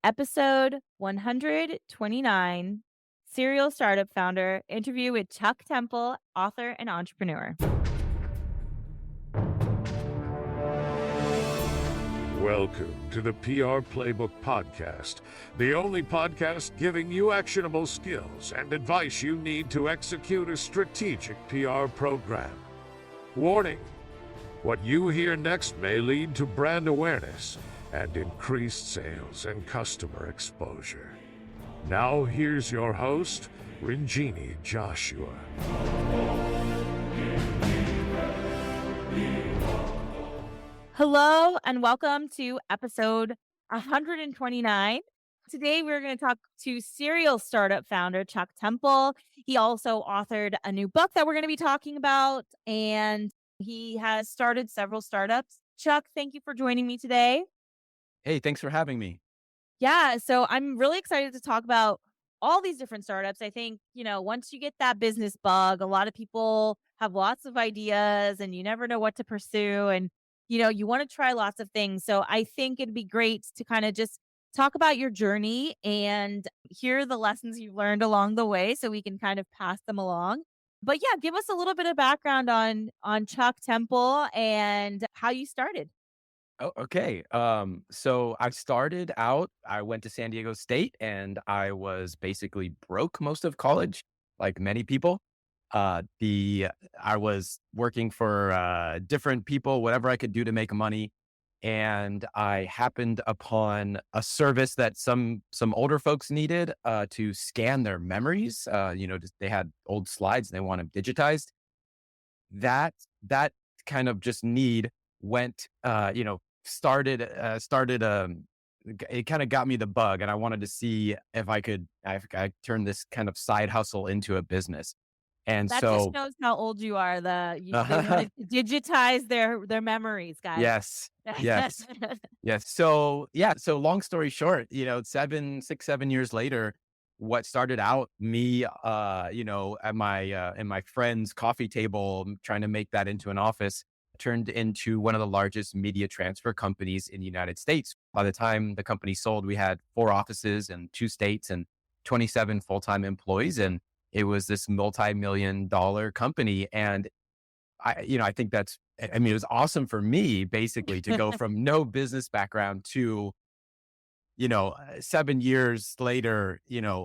Episode 129, Serial Startup Founder, interview with Chuck Temple, author and entrepreneur. Welcome to the PR Playbook Podcast, the only podcast giving you actionable skills and advice you need to execute a strategic PR program. Warning: what you hear next may lead to brand awareness and increased sales and customer exposure. Now here's your host, Rinjini Joshua. Hello and welcome to episode 129. Today we're going to talk to serial startup founder Chuck Temple. He also authored a new book that we're going to be talking about, and he has started several startups. Chuck, thank you for joining me today. Hey, thanks for having me. Yeah, so I'm really excited to talk about all these different startups. I think, once you get that business bug, a lot of people have lots of ideas and you never know what to pursue. And, you want to try lots of things. So I think it'd be great to kind of just talk about your journey and hear the lessons you've learned along the way so we can kind of pass them along. But yeah, give us a little bit of background on Chuck Temple and how you started. Oh, okay. So I went to San Diego State and I was basically broke most of college, like many people. I was working for different people, whatever I could do to make money. And I happened upon a service that some older folks needed to scan their memories. They had old slides and they want them digitized. That kind of just need went, started it kind of got me the bug, and I wanted to see if I turn this kind of side hustle into a business. And That just so shows how old you are. They wanted to digitize their memories, guys. yes, yes, yes. So long story short, 7 years later, what started out me, at my in my friend's coffee table, trying to make that into an office, turned into one of the largest media transfer companies in the United States. By the time the company sold, we had 4 offices in 2 states and 27 full-time employees. And it was this multi-million-dollar company. And I think it was awesome for me basically to go from no business background to, 7 years later,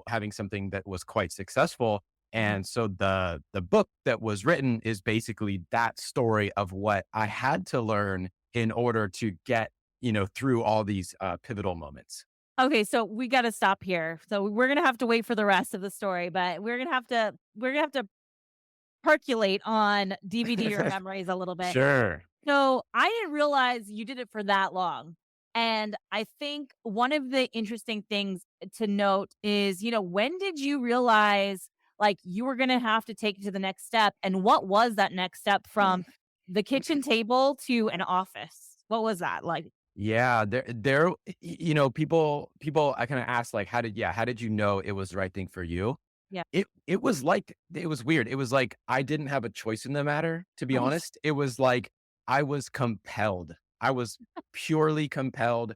having something that was quite successful. Mhm. And so the book that was written is basically that story of what I had to learn in order to get, through all these pivotal moments. Okay, so we got to stop here. So we're gonna have to wait for the rest of the story, but we're gonna have to percolate on DVD your memories a little bit. Sure. So I didn't realize you did it for that long. And I think one of the interesting things to note is, when did you realize like you were going to have to take it to the next step? And what was that next step from the kitchen table to an office? What was that like? Yeah, people, I kind of asked like, how did you know it was the right thing for you? Yeah. It was weird. It was like, I didn't have a choice in the matter, to be honest. It was like, I was compelled. I was purely compelled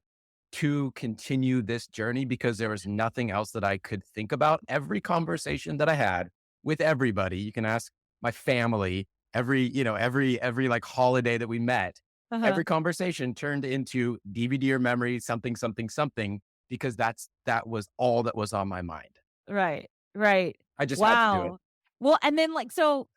to continue this journey because there was nothing else that I could think about. Every conversation that I had with everybody, you can ask my family, every like holiday that we met, Uh-huh. every conversation turned into DVD or memory, something, something, something, because that was all that was on my mind. Right. Right. I just had to do it. Wow. Well, and then like, so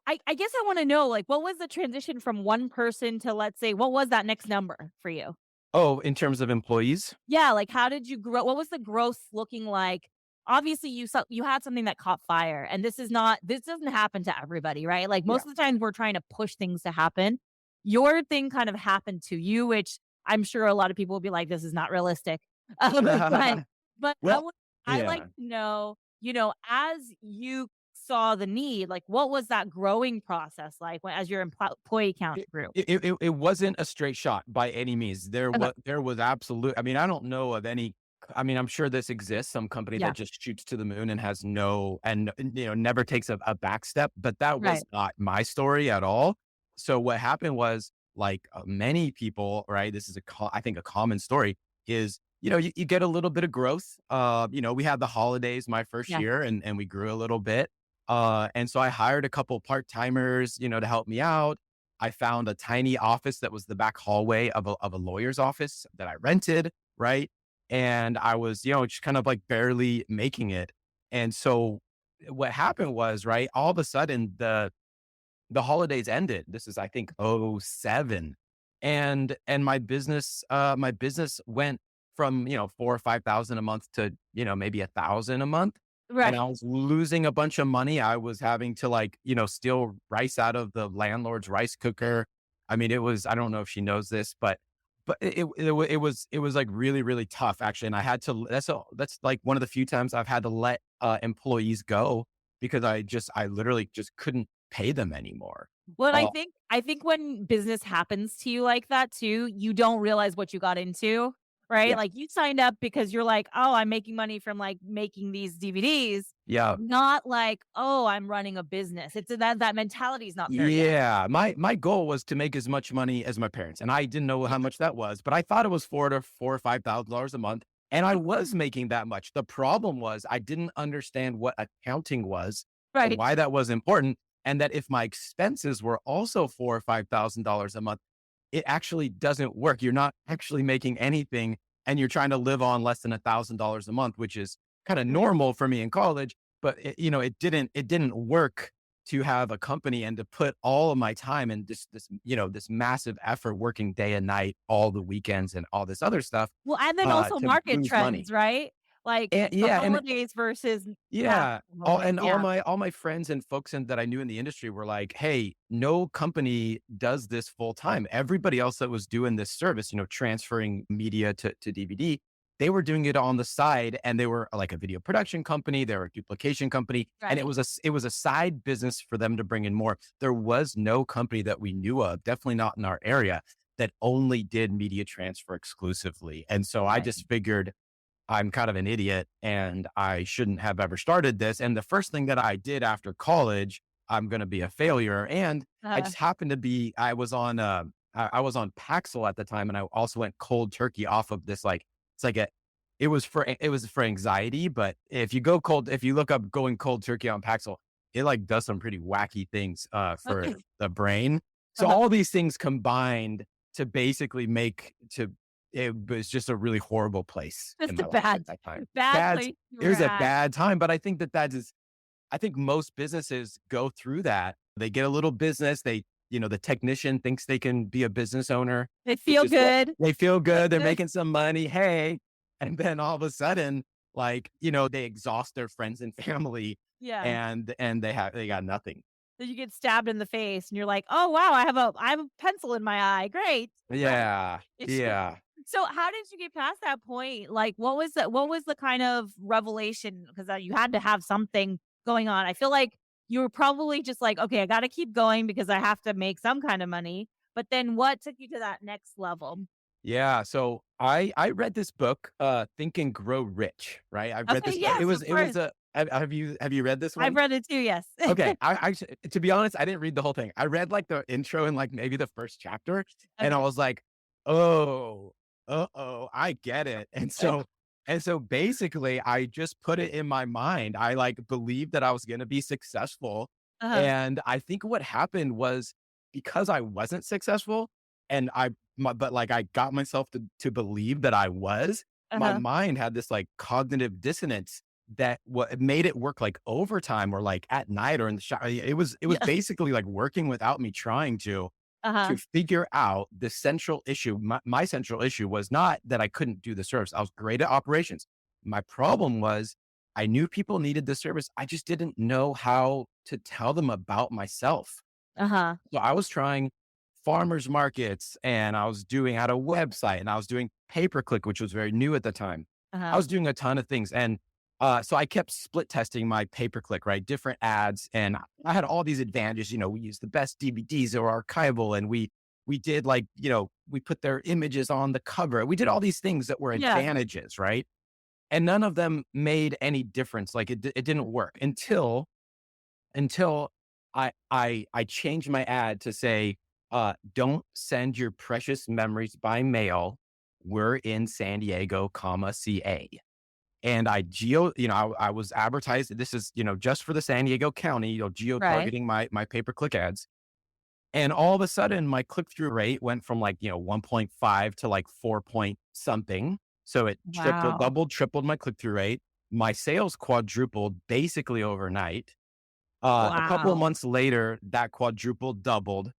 I guess I want to know, like, what was the transition from one person to, let's say, what was that next number for you? Oh, in terms of employees? Yeah, like, how did you grow? What was the growth looking like? Obviously, you had something that caught fire, and this doesn't happen to everybody, right? Like Yeah. most of the times, we're trying to push things to happen. Your thing kind of happened to you, which I'm sure a lot of people will be like, "This is not realistic." But Well, I like yeah. to know, as you saw the need, like, what was that growing process like as your employee count It grew? it wasn't a straight shot by any means. Okay. There was absolute, I mean, I don't know of any, I mean, I'm sure this exists, some company Yeah. that just shoots to the moon and has never takes a back step, but that Right. was not my story at all. So what happened was, like, many people, right? This is I think a common story is you get a little bit of growth. We had the holidays my first Yeah. year and we grew a little bit. And so I hired a couple part-timers, to help me out. I found a tiny office that was the back hallway of a lawyer's office that I rented, right? And I was, just kind of like barely making it. And so what happened was, right, all of a sudden the holidays ended. This is, I think, '07, and my business went from, 4 or 5 thousand a month to, maybe 1,000 a month. And Right. I was losing a bunch of money. I was having to, like, steal rice out of the landlord's rice cooker. I mean, it was, I don't know if she knows this, but it was like really, really tough, actually. And I had to, that's like one of the few times I've had to let employees go because I literally just couldn't pay them anymore. Well, I Uh, think I think when business happens to you like that too, you don't realize what you got into, right? yeah, Like you signed up because you're like, "Oh, I'm making money from like making these DVDs." yeah. Not like, "Oh, I'm running a business." It's that mentality is not there yet. Yeah, my goal was to make as much money as my parents, and I didn't know how much that was, but I thought it was $4 or $5,000 a month, and I was making that much. The problem was I didn't understand what accounting was and Right. why that was important, and that if my expenses were also $4 or $5,000 a month, it actually doesn't work. You're not actually making anything, and you're trying to live on less than $1,000 a month, which is kind of normal for me in college. But it didn't work to have a company and to put all of my time and this massive effort working day and night, all the weekends and all this other stuff, Well, and then also to market lose money. trends, right? Like And the yeah, and holidays versus past yeah, holidays. all Yeah. my friends and folks that I knew in the industry were like, "Hey, no company does this full time." Everybody else that was doing this service, transferring media to DVD, they were doing it on the side, and they were like a video production company, they were a duplication company, and it Right. was a side business for them to bring in more. There was no company that we knew of, definitely not in our area, that only did media transfer exclusively. And so I Right. just figured I'm kind of an idiot and I shouldn't have ever started this. And the first thing that I did after college, I'm going to be a failure. And I Uh, just happened to be, I was on Paxil at the time. And I also went cold turkey off of this, like, it's like it was for anxiety. But if you look up going cold turkey on Paxil, it like does some pretty wacky things, for okay. the brain. So Uh-huh. all these things combined to basically it was just a really horrible place in Just a my life at bad that time. bad Bad place you It were was a at. bad time, but I think most businesses go through that. They get a little business, the technician thinks they can be a business owner, They which feel is what good. they feel good, they're making some money, hey, and then all of a sudden, like, they exhaust their friends and family Yeah. and they got nothing. Then you get stabbed in the face and you're like, "Oh, wow, I have a pencil in my eye. Great." Right. Yeah, It's just yeah. so how did you get past that point? Like, what was the kind of revelation? Because you had to have something going on. I feel like you were probably just like, "Okay, I gotta keep going because I have to make some kind of money." But then what took you to that next level? Yeah, so I read this book, Think and Grow Rich, right? I've read Okay, this book. It yes, was of it was course. a have you read this I've one? read it too, yes. Okay, to be honest, I didn't read the whole thing. I read like the intro and like maybe the first chapter, and I Okay. was like, "Oh, uh-oh, I get it." And so basically, I just put it in my mind. I like believed that I was going to be successful, Uh-huh, and I think what happened was because I wasn't successful, and but like I got myself to believe that I was. My uh-huh. mind had this like cognitive dissonance that what made it work like overtime or like at night or in the shower. It was Yeah, basically like working without me trying to uh-huh, figure out the central issue. My central issue was not that I couldn't do the service. I was great at operations. My problem was I knew people needed the service. I just didn't know how to tell them about myself. uh-huh, So I was trying farmers markets and I had a website and I was doing pay-per-click, which was very new at the time. I uh-huh. was doing a ton of things. And so I kept split testing my pay-per-click, right? Different ads. And I had all these advantages. We used the best DVDs or archival. And we did like, we put their images on the cover. We did all these things that were Yeah, advantages, right? And none of them made any difference. Like it didn't work until I changed my ad to say, don't send your precious memories by mail. we're in San Diego, comma, CA. And I was advertised, this is, just for the San Diego County, Right. geo-targeting my pay-per-click ads. And all of a sudden my click-through rate went from 1.5 to 4 point something. So it tripled, Wow. doubled, tripled my click-through rate. My sales quadrupled basically overnight. A couple of Wow. months later, that quadrupled, doubled.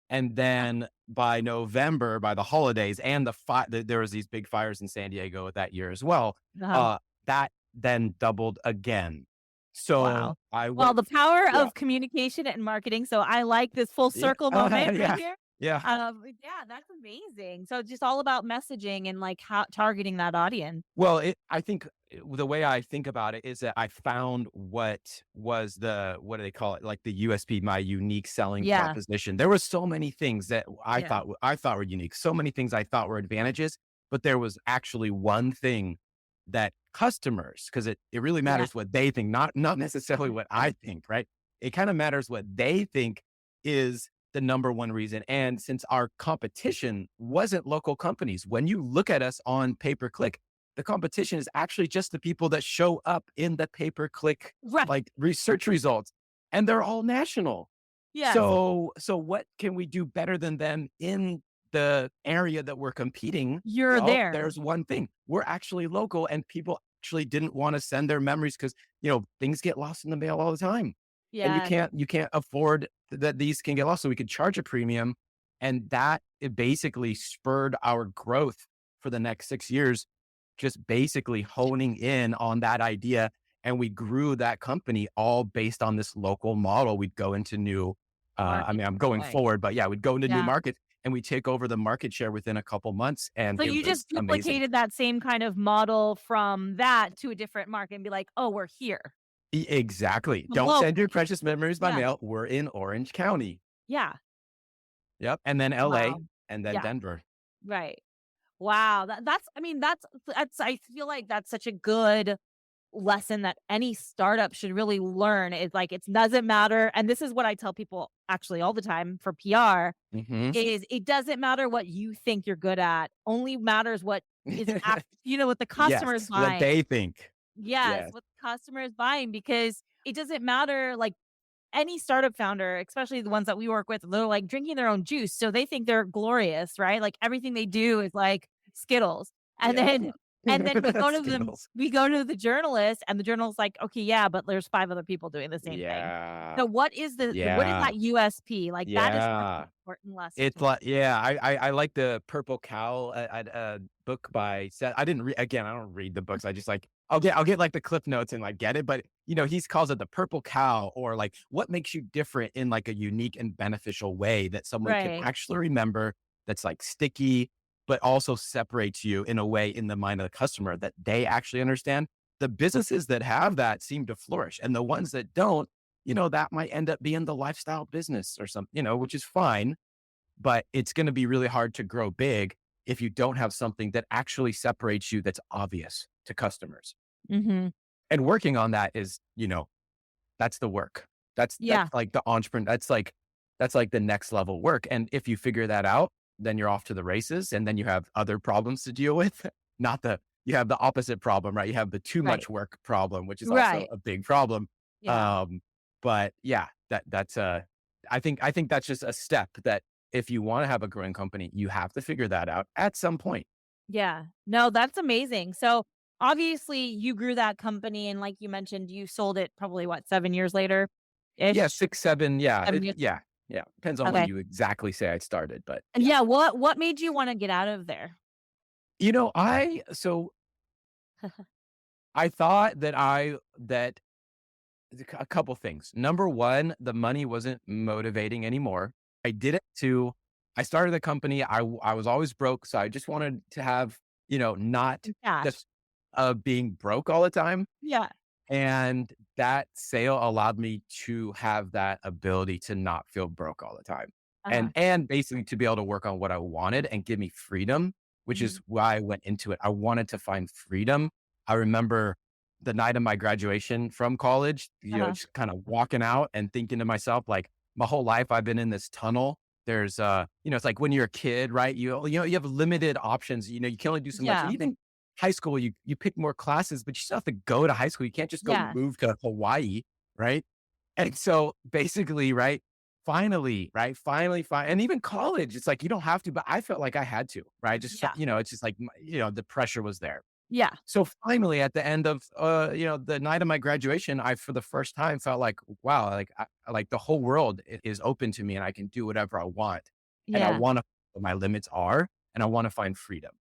And then by November, by the holidays and there was these big fires in San Diego that year as well. Uh-huh. Uh, that then doubled again. So Wow. I Well, went, the power yeah, of communication and marketing. So I like this full yeah, circle moment right yeah, here. yeah. Yeah, that's amazing. So just all about messaging and like how targeting that audience. Well, I think the way I think about it is that I found what was what do they call it? Like the USP, my unique selling Yeah. proposition. There were so many things that Yeah. I thought were unique. So many things I thought were advantages, but there was actually one thing that customers, because it really Yeah. matters what they think, not necessarily what I think, right? It kind of matters what they think is the number one reason. And since our competition wasn't local companies, when you look at us on pay per click, the competition is actually just the people that show up in the pay per click Right. like research results, and they're all national. Yes. So what can we do better than them in the area that we're competing? You're Well, there. there's one thing. We're actually local, and people actually didn't want to send their memories because, things get lost in the mail all the time. And Yes. you can't afford that these can get lost. So we could charge a premium. And that it basically spurred our growth for the next 6 years, just basically honing in on that idea. And we grew that company all based on this local model. We'd go into new, Market. I'm going Right. forward, but yeah, we'd go into new Yeah. markets and we take over the market share within a couple months. And So it you was just amazing. duplicated that same kind of model from that to a different market and be like, oh, we're here. Exactly. I'm Don't send your local. precious memories by Yeah. mail. We're in Orange County. Yeah. Yep. And then LA Wow. and then Yeah. Denver. Right. Wow. I mean, I feel like that's such a good lesson that any startup should really learn is like, it doesn't matter. And this is what I tell people actually all the time for PR Hmm. is it doesn't matter what you think you're good at. Only matters what is, what the customer is Yes, what buying. they think. Yes. Yes. What the customer is buying because it doesn't matter. Like any startup founder, especially the ones that we work with, they're like drinking their own juice. So they think they're glorious, right? Like everything they do is like Skittles. And Yeah. then Skittles. we go to the journalist and the journalist's like, okay, yeah, but there's 5 other people doing the same thing. Yeah. So what is what is Yeah. that USP? Like that is such an Yeah. important lesson It's to like, yeah, I like the Purple Cow book by Seth. I didn't read, again, I don't read the books. I just like, I'll get like the cliff notes and like get it. But, he calls it the Purple Cow, or like what makes you different in like a unique and beneficial way that someone can right. actually remember, that's like sticky, but also separates you in a way in the mind of the customer that they actually understand. The businesses that have that seem to flourish, and the ones that don't, that might end up being the lifestyle business or something, which is fine, but it's going to be really hard to grow big if you don't have something that actually separates you, that's obvious to customers. Hmm. And working on that is, that's the work. That's Yeah. like the entrepreneur. That's like the next level work. And if you figure that out, then you're off to the races, and then you have other problems to deal with. You have the opposite problem, right? You have the too Right. much work problem, which is also Right. a big problem. Yeah. Um, but yeah, I think that's just a step that if you want to have a growing company, you have to figure that out at some point. Yeah. No, that's amazing. So obviously you grew that company and like you mentioned, you sold it probably what, 7 years later Yeah, ish? 6, 7. Yeah. 7 years. Yeah. Depends on when Okay. you exactly say I started, but And yeah. yeah, what made you want to get out of there? So I thought that a couple things. Number one, the money wasn't motivating anymore. I started the company. I was always broke. So I just wanted to have, not Cash. just being broke all the time. Yeah. And that sale allowed me to have that ability to not feel broke all the time. Uh-huh. And basically to be able to work on what I wanted and give me freedom, which Mhm. is why I went into it. I wanted to find freedom. I remember the night of my graduation from college, Uh-huh. just kind of walking out and thinking to myself, like, my whole life I've been in this tunnel There's, it's like when you're a kid, right? You have limited options. You can only do so much. And Yeah. even high school, you pick more classes, but you still have to go to high school. You can't just go Yeah. move to Hawaii, right? And so basically, right, finally, right, and even college, it's like you don't have to, but I felt like I had to, right? I just, Yeah. it's just like, the pressure was there. Yeah. So finally, at the end of, the night of my graduation, I, for the first time, felt like, wow, like the whole world is open to me and I can do whatever I want. And I Yeah. want to, what my limits are, and I want to find freedom.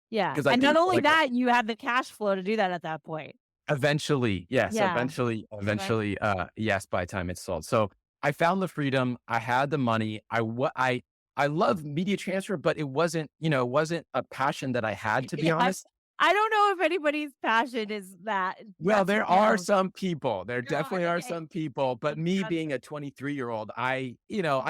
Yeah. Because I And not didn't feel only like that, you had the cash flow to do that at that point. eventually, yes, Yeah. Right. yes, by the time it's sold. So I found the freedom. I had the money. I love media transfer, but it wasn't a passion that I had, to be Yeah. honest. I don't know if anybody's passion is that. Well, That's there are some people. There There are, definitely are okay. some people, but me That's being a 23-year-old, I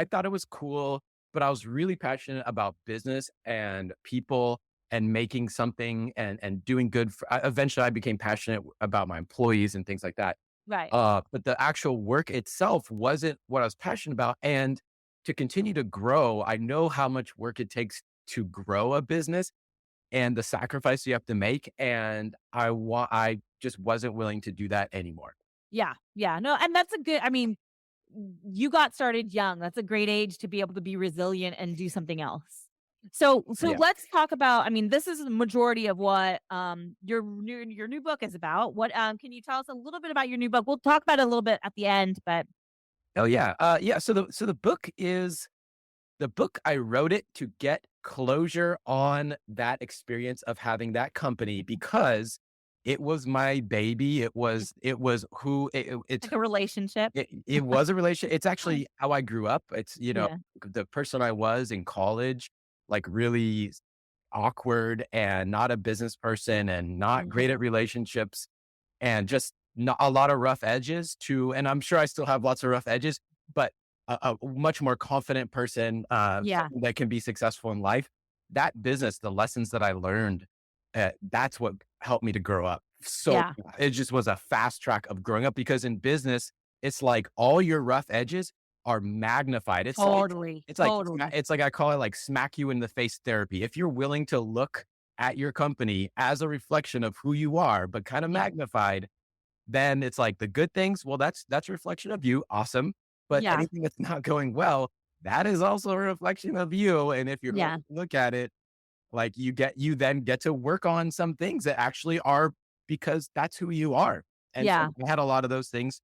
thought it was cool, but I was really passionate about business and people and making something and doing good. Eventually, I became passionate about my employees and things like that. right. But the actual work itself wasn't what I was passionate about. And to continue to grow, I know how much work it takes to grow a business and the sacrifice you have to make. And I just wasn't willing to do that anymore. Yeah. Yeah. No, and that's a good, I mean, you got started young. That's a great age to be able to be resilient and do something else. So Yeah. let's talk about, I mean, this is the majority of what your new book is about. What can you tell us a little bit about your new book? We'll talk about it a little bit at the end, but Oh yeah. Yeah. So the book, I wrote it to get closure on that experience of having that company because it was my baby. It was who like a relationship. it was a relation. It's actually how I grew up. It's, Yeah. the person I was in college, like really awkward and not a business person and not great Mhm. at relationships and just not a lot of rough edges and I'm sure I still have lots of rough edges, but a much more confident person, Yeah. someone that can be successful in life. That business, the lessons that I learned, that's what helped me to grow up. So Yeah. it just was a fast track of growing up because in business, it's like all your rough edges are magnified. Totally. It's like, Totally. it's like I call it like smack you in the face therapy. If you're willing to look at your company as a reflection of who you are, but kind of Yeah. magnified, then it's like the good things. Well, that's a reflection of you. Awesome. But Yeah. anything that's not going well, that is also a reflection of you. And if you're Yeah. willing to look at it, like you then get to work on some things that actually are because that's who you are. And so Yeah. I had a lot of those things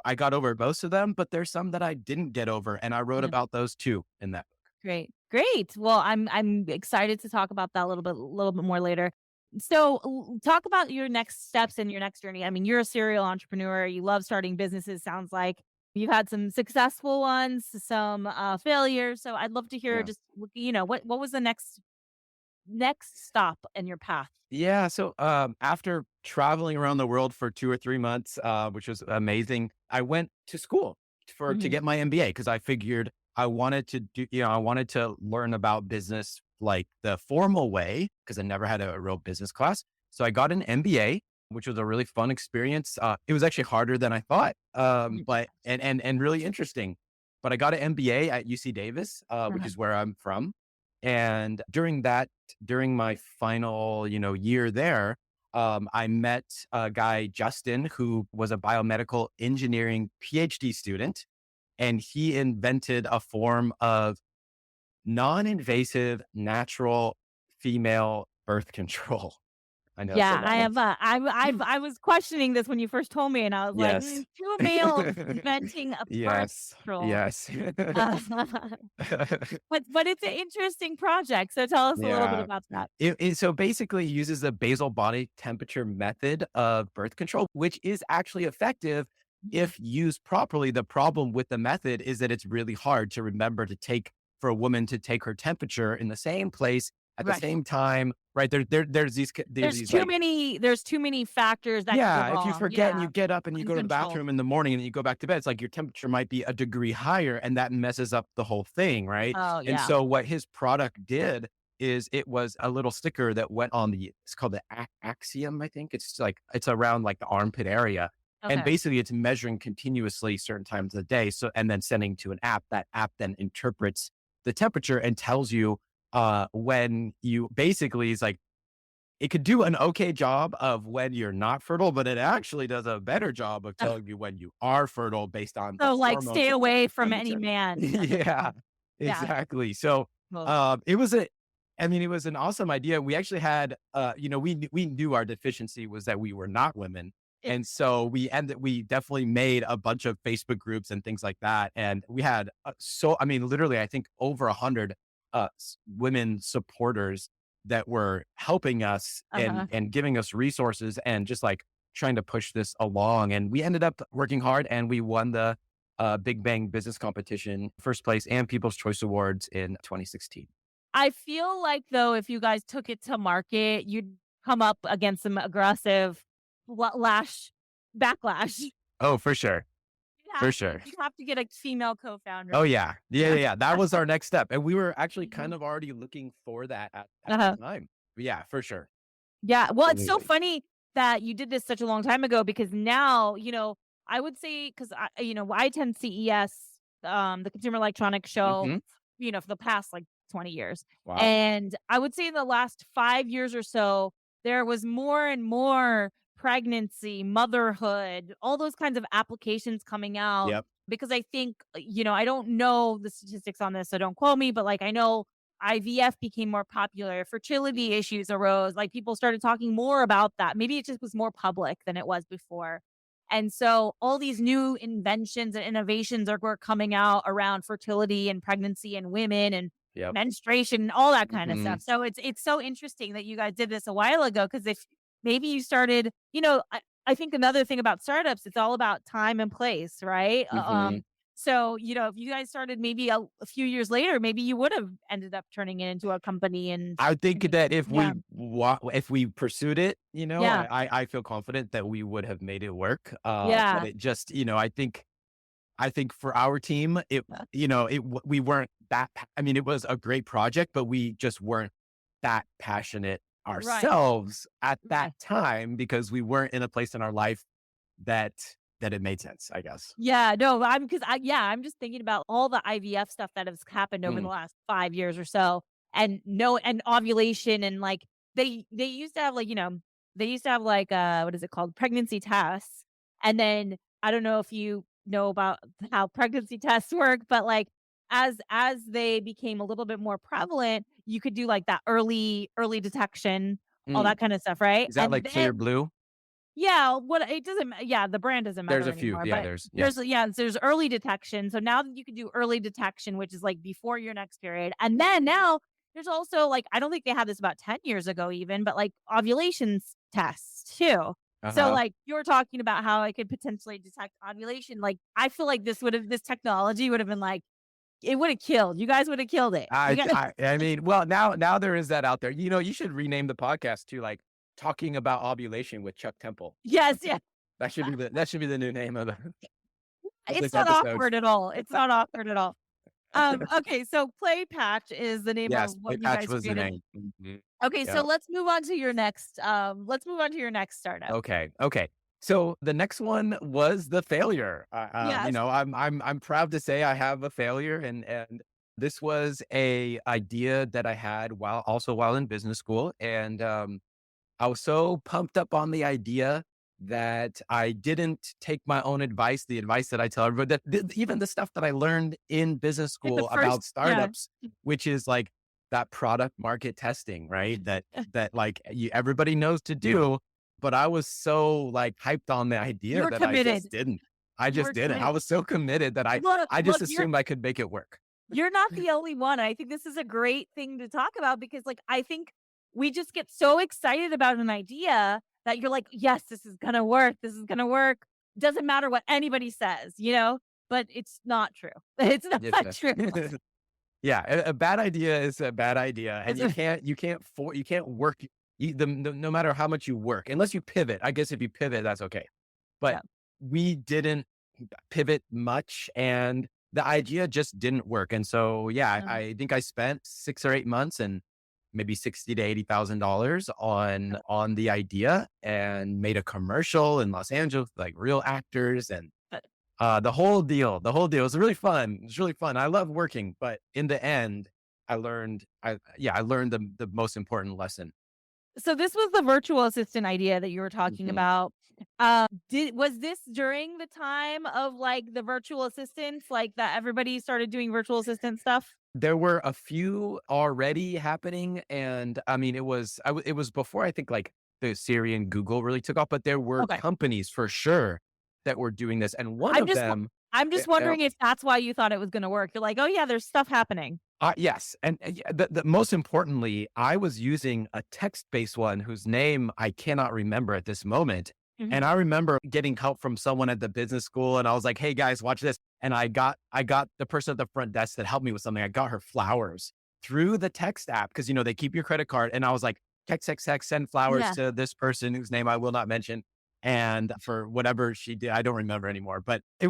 I got over most of them, but there's some that I didn't get over. And I wrote Yeah. about those too in that. Great. Great. Well, I'm excited to talk about that a little bit more later. So, talk about your next steps in your next journey. I mean, you're a serial entrepreneur. You love starting businesses. Sounds like you've had some successful ones, some failures. So, I'd love to hear Yeah. just what was the next stop in your path? Yeah. So after traveling around the world for 2 or 3 months, which was amazing, I went to school to Hmm. get my MBA because I figured I wanted to I wanted to learn about business like the formal way because I never had a real business class. So I got an MBA, which was a really fun experience. It was actually harder than I thought, but and really interesting. But I got an MBA at UC Davis, which is where I'm from. And during my final, year there, I met a guy, Justin, who was a biomedical engineering PhD student, and he invented a form of non-invasive, natural female birth control. I know. So Yeah, that I have. one's I was questioning this when you first told me, and I was like, yes. two males inventing a birth Yes. control. Yes. Uh, but it's an interesting project. So tell us a little bit Yeah. about that. So basically, it uses the basal body temperature method of birth control, which is actually effective if used properly. The problem with the method is that it's really hard to remember for a woman to take her temperature in the same place at the Right. same time. Right there's these like There's too many factors that could go yeah, if you wrong. forget and Yeah. you get up and you go to the Uncontrolled. bathroom in the morning and then you go back to bed, it's like your temperature might be a degree higher and that messes up the whole thing, right? Oh And yeah. so what his product did is it was a little sticker that went on it's called the Axiom, I think. It's around like the armpit area. And Okay. basically it's measuring continuously certain times of the day. So, and then sending to an app. That app then interprets the temperature and tells you when you basically is like, it could do an okay job of when you're not fertile, but it actually does a better job of telling you when you are fertile based on the So, like, hormones stay and away from any temperature. man at this Yeah, point. Yeah. exactly. So, Well, it was a, I mean, it was an awesome idea. We actually had, we knew our deficiency was that we were not women. it And so we definitely made a bunch of Facebook groups and things like that. And we had, I mean, literally, I think over 100 women supporters that were helping us uh-huh. and giving us resources and just like trying to push this along. And we ended up working hard and we won the Big Bang Business Competition, first place, and People's Choice Awards in 2016. I feel like, though, if you guys took it to market, you'd come up against some aggressive backlash. Oh, for sure. You'd For have sure. you'd have to get a female co-founder. Oh yeah. Yeah. That was our next step. And we were actually kind Mhm. of already looking for that at Uh-huh. the time. Yeah, for sure. Yeah, well, it's so Absolutely. funny that you did this such a long time ago because now, I would say, because I attend CES, the Consumer Electronics Show, Hmm. for the past like 20 years. Wow. And I would say in the last 5 years or so, there was more and more pregnancy, motherhood, all those kinds of applications coming out. Yep. Because I think, I don't know the statistics on this, so don't quote me, but like I know IVF became more popular, fertility issues arose, like people started talking more about that. Maybe it just was more public than it was before. And so all these new inventions and innovations were coming out around fertility and pregnancy and women and Yep. menstruation, all that kind of Hmm. stuff. So it's so interesting that you guys did this a while ago because if maybe you started, I think another thing about startups, it's all about time and place, right? Hmm. So, if you guys started maybe a few years later, maybe you would have ended up turning it into a company I think and that yeah, if we pursued it, yeah, I feel confident that we would have made it work. But yeah, it just, I think for our team, we weren't I mean, it was a great project, but we just weren't that passionate right, ourselves at right. that time because we weren't in a place in our life that, that it made sense, I guess. Yeah, no, I'm just thinking about all the IVF stuff that has happened over the Mm, last 5 years or so, and no, and ovulation, and like they used to have like they used to have like what is it called, pregnancy tests, and then I don't know if you know about how pregnancy tests work, but like as they became a little bit more prevalent, you could do like that early detection, all mm. that kind of stuff, right? Is that And like Clear then Blue? yeah, what it doesn't yeah, the brand doesn't There's matter a few. anymore, Yeah, but there's, yes. there's early detection. So now that you can do early detection, which is like before your next period. And then now there's also like I don't think they had this about 10 years ago even, but like tests too. Uh So huh. like you were talking about how I could potentially detect ovulation. Like I feel like this technology would have been like it would have killed. You guys would have killed it. You guys I mean, well, now there is that out there. You should rename the podcast to like talking about ovulation with Chuck Temple. Yes, yeah. That should be the new name of the of It's this not episode. awkward at all. It's not awkward at all. Okay, so Play Patch is the name of Yes, Play what you Patch guys was the created. name. Mhm. Okay, so Yeah. let's move on to your next startup. Okay. Okay. So the next one was the failure. Yes. I'm proud to say I have a failure, and this was a idea that I had while in business school, and I was so pumped up on the idea that I didn't take my own advice, the advice that I tell everybody, even the stuff that I learned in business In the school first about yeah. startups, which is like that product market testing, right? That like everybody knows to do. But I was so like hyped on the You idea were that I committed. just didn't. I You just were didn't. I committed. was so committed that I just Look, assumed I could make it work. you're not the only one. I think this is a great thing to talk about because like I think we just get so excited about an idea that you're like, yes, this is gonna work. This is gonna work. Doesn't matter what anybody says. But it's not true. It's not Yes, true. yeah, a bad idea is a bad idea, and It's a, you can't work no matter how much you work, unless you pivot. I guess if you pivot, that's okay. But yeah. we didn't pivot much, and the idea just didn't work. And so, yeah, Uh-huh. I think I spent 6 or 8 months, and maybe $60,000 to $80,000 on the idea, and made a commercial in Los Angeles, like real actors, and the whole deal. The whole deal was really fun. It was really fun. I love working, but in the end, I learned the most important lesson. So this was the virtual assistant idea that you were talking Mhm. about. Was this during the time of like the virtual assistants, like that everybody started doing virtual assistant stuff? There were a few already happening, and I mean, it was before I think like the Siri and Google really took off, but there were Okay. companies for sure that were doing this, and one I'm of just them, I'm just wondering if that's why you thought it was going to work. You're like, "Oh yeah, there's stuff happening." yes, and yeah, most importantly, I was using a text-based one whose name I cannot remember at this moment. Mhm. And I remember getting help from someone at the business school, and I was like, "Hey guys, watch this." And I got the person at the front desk that helped me with something. I got her flowers through the text app because they keep your credit card. And I was like, text, text, text, send flowers Yeah. to this person whose name I will not mention. And for whatever she did, I don't remember anymore. But I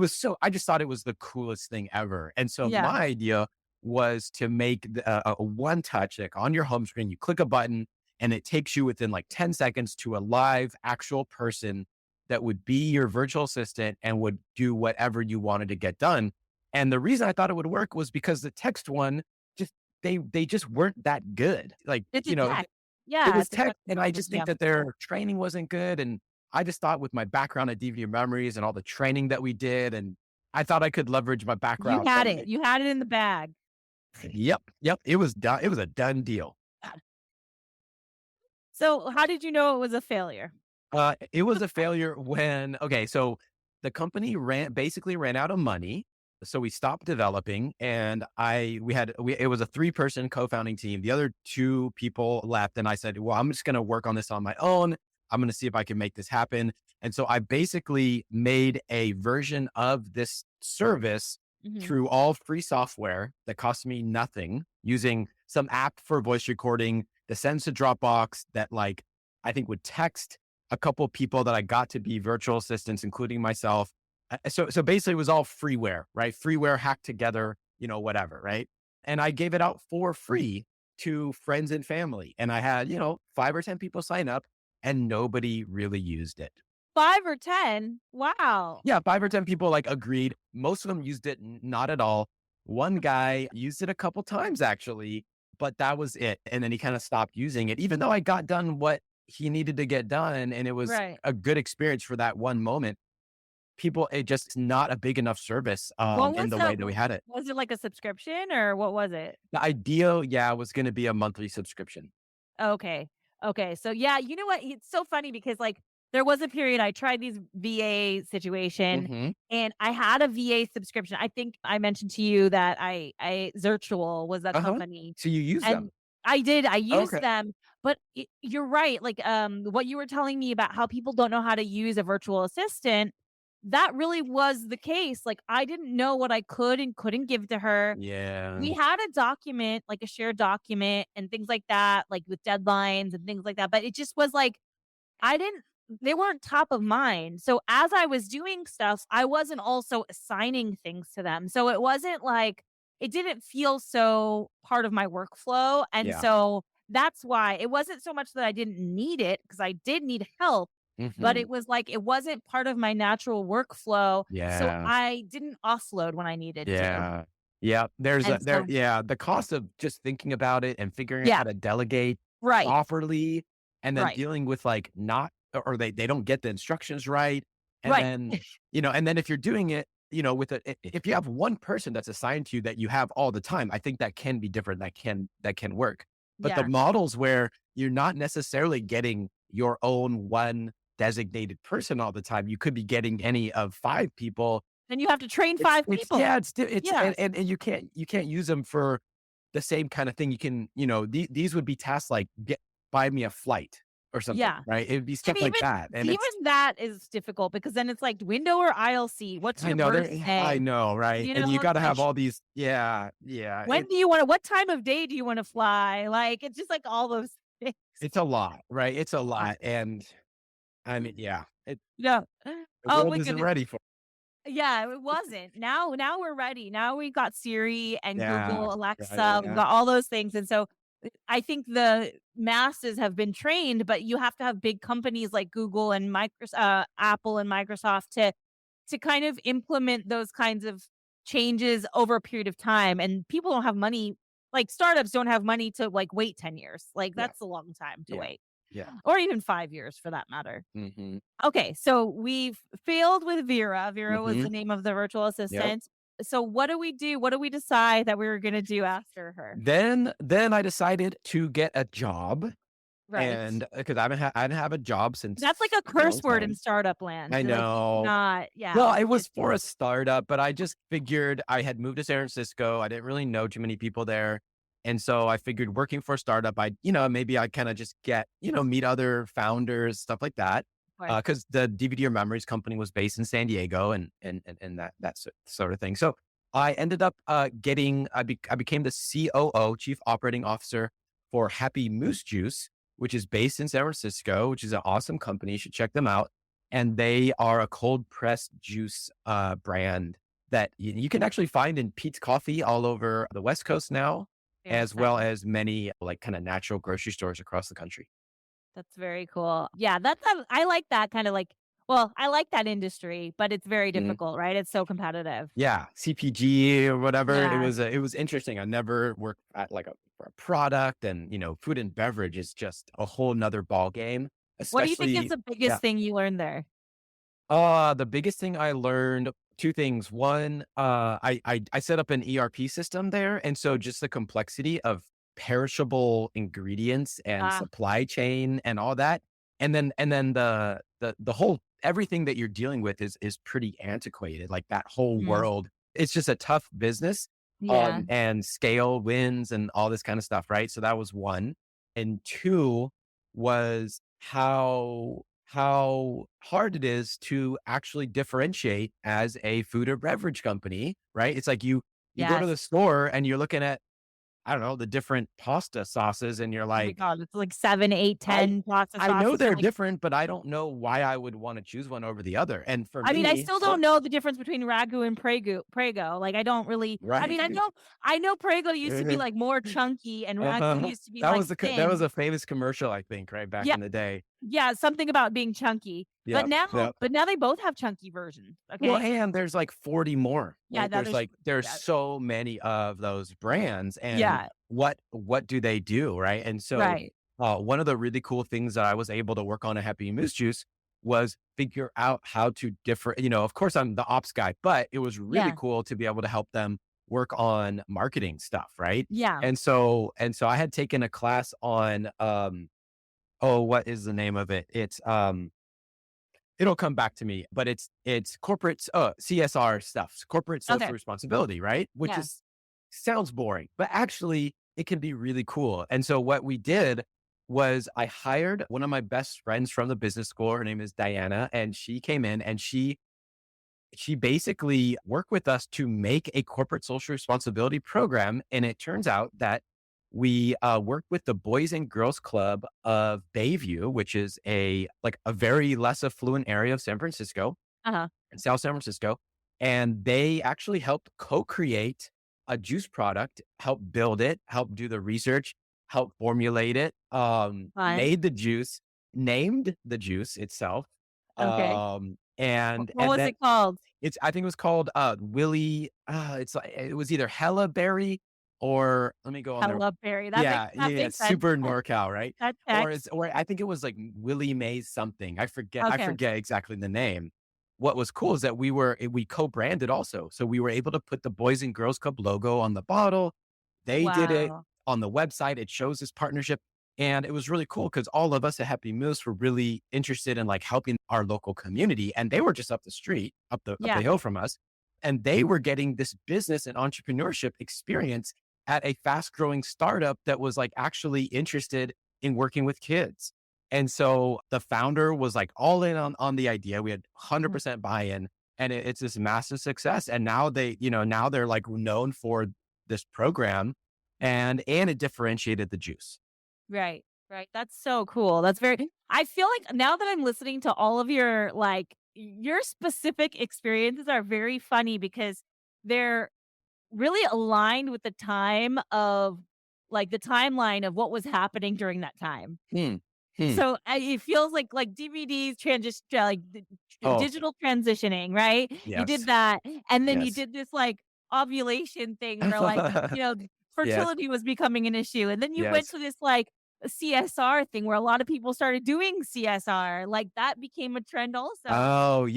just thought it was the coolest thing ever. And so Yeah. my idea was to make a one touch, like on your home screen, you click a button and it takes you within like 10 seconds to a live actual person that would be your virtual assistant and would do whatever you wanted to get done. And the reason I thought it would work was because the text one just they just weren't that good. Like, It's a tech. it Yeah, was it's a tech, tech and I system. just Yeah. think that their training wasn't good. And I just thought with my background at DV Memories and all the training that we did, and I thought I could leverage my You background had from it. You had it in the bag. Yep, yep. It was done. It was a done deal. So, how did you know it was a failure? It was a failure when so the company basically ran out of money, so we stopped developing, and it was a 3-person co-founding team. The other 2 people left, and I said, "Well, I'm just going to work on this on my own. I'm going to see if I can make this happen." And so I basically made a version of this service Mhm. through all free software that cost me nothing, using some app for voice recording that sends to Dropbox that like I think would text a couple people that I got to be virtual assistants, including myself. So basically, it was all freeware, right? Freeware hacked together, whatever, right? And I gave it out for free to friends and family, and I had 5 or 10 people sign up, and nobody really used it. 5 or 10? Wow. Yeah, 5 or 10 people like agreed. Most of them used it not at all. One guy used it a couple times actually, but that was it. And then he kind of stopped using it, even though I got done what he needed to get done. And it was Right. a good experience for that one moment. It just not a big enough service What in was the the way that we had it. Was it like a subscription or what was it? The ideal, yeah, was going to be a monthly subscription. Okay. Okay. So yeah, you know what? It's so funny because like there was a period I tried these VA situation Hmm. and I had a VA subscription. I think I mentioned to you that I Zirtual was a Uh-huh. company So you use and them. I used Okay. them, but you're right. Like what you were telling me about how people don't know how to use a virtual assistant, that really was the case. Like I didn't know what I could and couldn't give to her. Yeah. We had a document, like a shared document and things like that, like with deadlines and things like that. But it just was like, I didn't, they weren't top of mind. So as I was doing stuff, I wasn't also assigning things to them. So it wasn't like, it didn't feel so part of my workflow. And Yeah. so that's why it wasn't so much that I didn't need it because I did need help, but Hmm. it was like, it wasn't part of my natural workflow. So Yeah. I didn't offload when I needed to. Yeah. Yeah. There's And so, the cost of just thinking about it and figuring out yeah, how to delegate right. properly, and then Right. dealing with like not, or they don't get the instructions right. And Right. then, and then if you're doing it, if you have one person that's assigned to you that you have all the time, I think that can be different. That can work. But the Yeah. models where you're not necessarily getting your own one designated person all the time, you could be getting any of 5 people. Then you have to train It's 5 it's people. yeah, it's Yeah. and you can't use them for the same kind of thing. You can, these would be tasks like buy me a flight or something, Yeah. right? It'd be And stuff like that. And even it's that is difficult because then it's like window or aisle seat. What's I your know I birthday? know, right? You And you know, gotta it's have like, all these, yeah, yeah. when do you wanna what time of day do you wanna fly? Like, it's just like all those things. It's a lot, right? It's a Yeah. lot. And I mean, yeah, Yeah. the Oh world my isn't goodness. ready for Yeah, it wasn't. Now we're ready. Now we got Siri and Yeah, Google, yeah, yeah, Alexa, we've yeah. got all those things, and so I think the masses have been trained, but you have to have big companies like Google and Apple and Microsoft to kind of implement those kinds of changes over a period of time. And people don't have money, like startups don't have money to like wait 10 years. Like Yeah. that's a long time to Yeah. wait, Yeah. or even 5 years for that matter. Hmm. Okay, so we've failed with Vera. Vera was Hmm. the name of the virtual Yep. assistant. So what do we do? What do we decide that we were going to do after her? Then I decided to get a job, Right. and because I didn't have a job That's like since a a long curse word in time. startup land. I Like you know. cannot, yeah. Well, it was It's for a startup, but I just figured I had moved to San Francisco. I didn't really know too many people there. And so I figured working for a startup, maybe I kind of just get, meet other founders, stuff like that. of Cause the DVD or Memories company was based in San Diego and sort of thing. So I ended up, I became the COO, Chief Operating Officer for Happy Moose Juice, which is based in San Francisco, which is an awesome company. You should check them out, and they are a cold pressed juice brand that you can actually find in Pete's Coffee all over the West Coast now, very as well exciting. as many like kind of natural grocery stores across the country. That's very cool. Yeah, I like that kind of like, well, I like that industry, but it's very Mhm. difficult, right? It's so competitive. Yeah, CPG or whatever. Yeah. It was interesting. I never worked at like for a product, and food and beverage is just a whole nother ball game. What do you think is Especially, the yeah. biggest thing you learned there? The biggest thing I learned, two things. One, I set up an ERP system there, and so just the complexity of perishable ingredients and Ah, supply chain and all that, and then the whole everything that you're dealing with is pretty antiquated. Like that whole mhm. world, it's just a tough business. Yeah. And scale wins and all this kind of stuff, right? So that was one, and two was how hard it is to actually differentiate as a food or beverage company, right? It's like you go to Yes. the store and you're looking at, I don't know, the different pasta sauces, and you're Oh my like, god, it's like 7, 8, I 10 pasta I know sauces. You're they're like, different, but I don't know why I would want to choose one over the other. And for I mean, I me, still don't know the difference between ragu and Prego. Like, I don't really, I right? mean, I know Prego used to be, like, more chunky and ragu Uh-huh. used to be, like, That was thin. a famous commercial, I think, right back Yeah, in the day. yeah, something about being chunky. But Yep, now yep. but now they both have chunky versions, Well, okay? and there's like 40 more. Yeah, now There's yeah, so many of those brands, and yeah, what do they do, right? And so, right. one of the really cool things that I was able to work on at Happy Moose Juice was figure out how to differ. Of course, I'm the ops guy, but it was really Yeah, cool to be able to help them work on marketing stuff, right? yeah. And so I had taken a class on oh, what is the name of it? It'll come back to me, but it's corporate CSR stuff, corporate social Okay, responsibility, right? Which yeah, is sounds boring, but actually it can be really cool. And so what we did was I hired one of my best friends from the business school. Her name is Diana, and she came in and she basically worked with us to make a corporate social responsibility program. And it turns out that we worked with the Boys and Girls Club of Bayview, which is a very less affluent area of San Francisco, uh-huh. in South San Francisco. And they actually helped co-create a juice product, help build it, help do the research, help formulate it, Fun. made the juice, named the juice itself. Okay. What And was then it called? I think it was called, Willie, it's like, it was either Hella Berry, or let me go on there. Hella berry. Yeah, yeah, That yeah, makes sense. super NorCal, right? That Or checks. I think it was like Willie Mays something. I Okay. forget exactly the name. What was cool is that we co-branded also. So we were able to put the Boys and Girls Club logo on the bottle. They did it Wow. on the website. It shows this partnership. And it was really cool because all of us at Happy Moose were really interested in like helping our local community. And they were just up the street, up the Yeah. hill from us. And they were getting this business and entrepreneurship experience at a fast growing startup that was like actually interested in working with kids. And so the founder was like all in on the idea. We had Mm. 100% buy-in, and it's this massive success. And now now they're like known for this program, and it differentiated the juice. Right. Right. That's so cool. That's very I feel like now that I'm listening to all of your like your specific experiences are very funny because they're really aligned with the time of like the timeline of what was happening during that time. Hmm. Hmm. So it feels like DVDs transition, like Oh, digital transitioning, right? You did yes. that, and then you Yes. did this like ovulation thing where like Yes. fertility was becoming an issue, and then you went Yes. to this like CSR thing where a lot of people started doing CSR, like that became a trend also. Oh,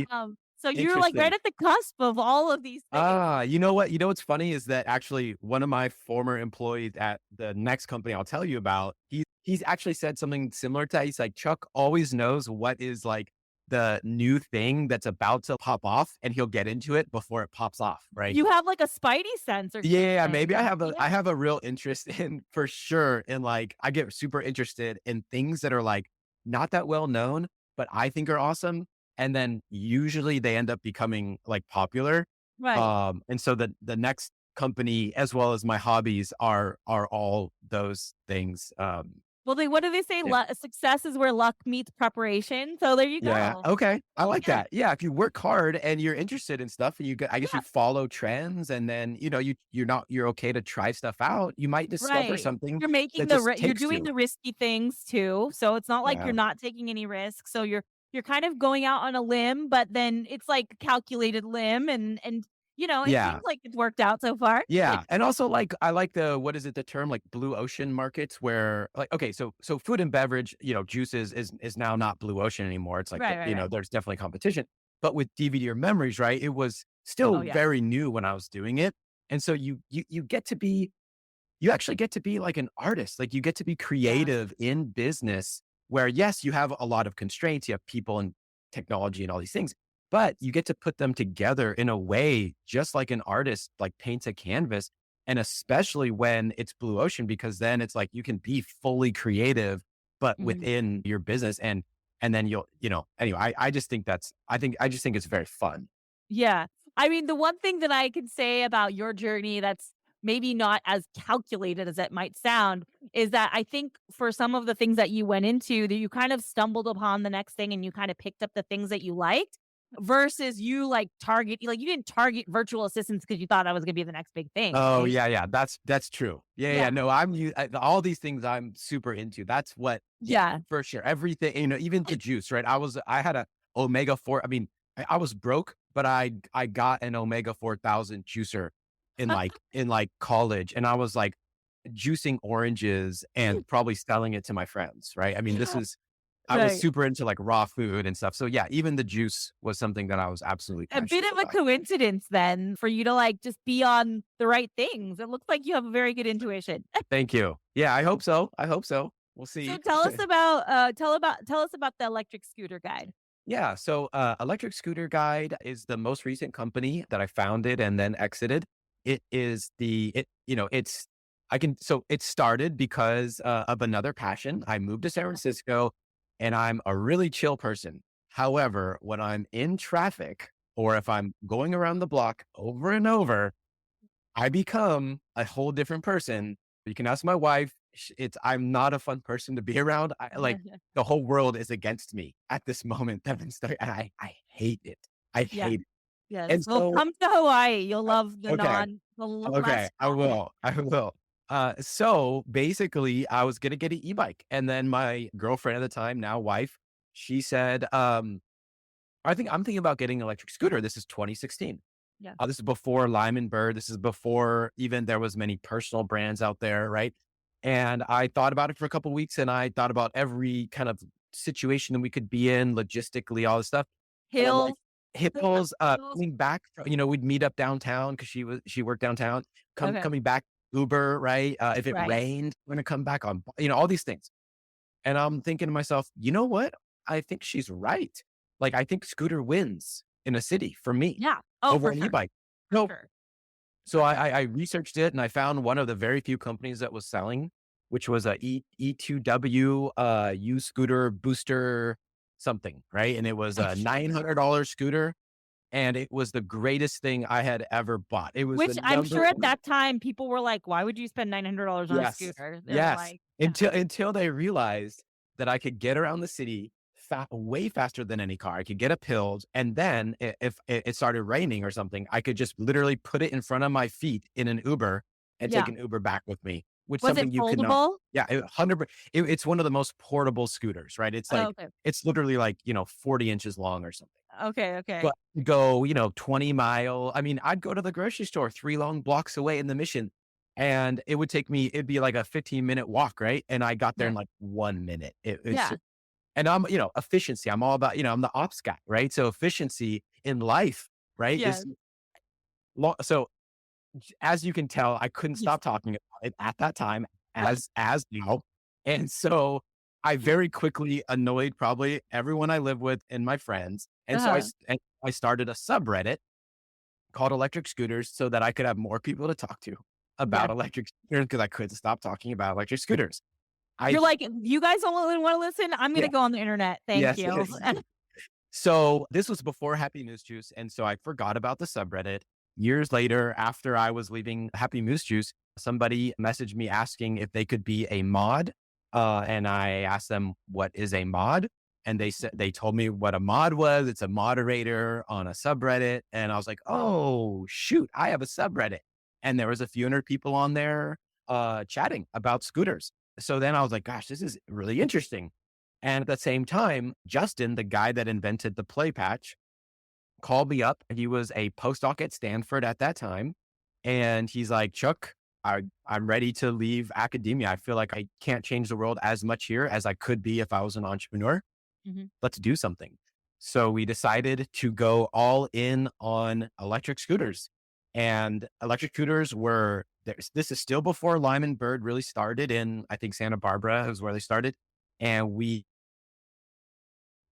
So you're like right interesting. at the cusp of all of these things. Ah, you know what? You know what's funny is that actually one of my former employees at the next company I'll tell you about, he's actually said something similar to that. He's like, Chuck always knows what is like the new thing that's about to pop off, and he'll get into it before it pops off, right? You have like a spidey sense or Yeah, maybe something. I Yeah. have a real interest in for sure in like I get super interested in things that are like not that well known, but I think are awesome. And then usually they end up becoming like popular. Right. And so the next company as well as my hobbies are all those things. Well, they what do they say? Yeah. Success is where luck meets preparation. So there you Yeah. go. Okay. I like Yeah. that. Yeah. If you work hard and you're interested in stuff and I guess you Yeah. follow trends and then, you're okay to try stuff out. You might discover Right. something You're making that just you're takes doing you. the risky things too. So it's not like Yeah. you're not taking any risks. So you're kind of going out on a limb, but then it's like a calculated limb and it Yeah. seems like it's worked out so far. Yeah. And also like I like what is it, the term like blue ocean markets where like okay, so food and beverage, juices is now not blue ocean anymore. It's like Right, right, right. there's definitely competition. But with DVD or memories, right? It was Oh still yeah. very new when I was doing it. And so you get to be you actually get to be like an artist. Like you get to be Yeah. creative in business where yes, you have a lot of constraints, you have people and technology and all these things, but you get to put them together in a way just like an artist like paints a canvas. And especially when it's blue ocean, because then it's like you can be fully creative, but Mhm. within your business and then anyway, I just think I just think it's very fun. Yeah. I mean, the one thing that I can say about your journey that's maybe not as calculated as it might sound is that I think for some of the things that you went into that you kind of stumbled upon the next thing and you kind of picked up the things that you liked versus you you didn't target virtual assistants because you thought that was going to be the next big thing, Oh right? yeah, yeah. That's true. Yeah, yeah. Yeah. No, all these things I'm super into. That's what, yeah, Yeah. for sure. Everything, even the juice, right? I had a omega four. I mean, I was broke, but I got an omega 4000 juicer in like college, and I was like juicing oranges and probably selling it to my friends, right? I mean, I was Right. super into like raw food and stuff. So yeah, even the juice was something that I was absolutely A bit passionate of a about. coincidence then for you to like just be on the right things. It looks like you have a very good intuition. Thank you. Yeah, I hope so. I hope so. We'll So see. tell us about the electric scooter guide. Yeah. So, Electric Scooter Guide is the most recent company that I founded and then exited. It is it started because of another passion. I moved to San Francisco and I'm a really chill person. However, when I'm in traffic or if I'm going around the block over and over, I become a whole different person. You can ask my wife. I'm not a fun person to be around. I like the whole world is against me at this moment that I'm stuck, and I hate it. I Yeah. hate it. Yes. And Well, so, come to Hawaii. You'll uh, love okay, less okay, I traffic. will. I will. So basically, I was gonna get an e-bike, and then my girlfriend at the time, now wife, she said, I'm thinking about getting an electric scooter. This is 2016. Yeah. This is before Lyman Bird. This is before even there was many personal brands out there, right? And I thought about it for a couple of weeks, and I thought about every kind of situation that we could be in, logistically, all this stuff. And I'm like, Hills. Hills, Hills. coming back, we'd meet up downtown because she worked downtown. Okay. Coming back, Uber, right? If it Right. rained, I'm gonna come back on, all these things. And I'm thinking to myself, you know what? I think she's right. Like, I think scooter wins in a city for me Yeah. Oh, over for an sure. e-bike. For So, sure. so I researched it and I found one of the very few companies that was selling, which was a E2W scooter booster something, right? And it was a $900 scooter, and it was the greatest thing I had ever bought. It was the Which I'm number sure at one. that time people were like, "Why would you spend $900 on a Yes. scooter?" They were Yes. like, yeah. Until they realized that I could get around the city way faster than any car. I could get up hills, and then if it started raining or something, I could just literally put it in front of my feet in an Uber and take Yeah. an Uber back with me. which Was something it you could not. foldable? Yeah, 100. It's one of the most portable scooters, right? It's Oh, like okay. it's literally like 40 inches long or something. Okay, okay. But go 20 mile. I mean, I'd go to the grocery store 3 long blocks away in the Mission, and it would take me. It'd be like a 15-minute walk, right? And I got there in Right. like 1 minute. It's Yeah. and I'm efficiency. I'm all about I'm the ops guy, right? So efficiency in life, right, Yes. is long. So as you can tell, I couldn't Yes. stop talking about it at that time as now. And so I very quickly annoyed probably everyone I live with and my friends. And so Uh-huh. I started a subreddit called Electric Scooters so that I could have more people to talk to Yeah. about electric scooters because I couldn't stop talking about electric scooters. I You're like, "You guys don't wanna listen? I'm gonna Yeah. go on the internet. Thank Yes. you." So this was before Happy Moose Juice, and so I forgot about the subreddit. Years later, after I was leaving Happy Moose Juice, somebody messaged me asking if they could be a mod, and I asked them what is a mod, and they told me what a mod was. It's a moderator on a subreddit, and I was like, oh shoot, I have a subreddit, and there was a few hundred people on there chatting about scooters. So then I was like, gosh, this is really interesting. And at the same time, Justin, the guy that invented the play patch, called me up. He was a postdoc at Stanford at that time. And he's like, Chuck, I'm ready to leave academia. I feel like I can't change the world as much here as I could be if I was an entrepreneur. Mhm. Let's do something. So we decided to go all in on electric scooters. And electric scooters this is still before Lyman Bird really started in, I think, Santa Barbara is where they started. And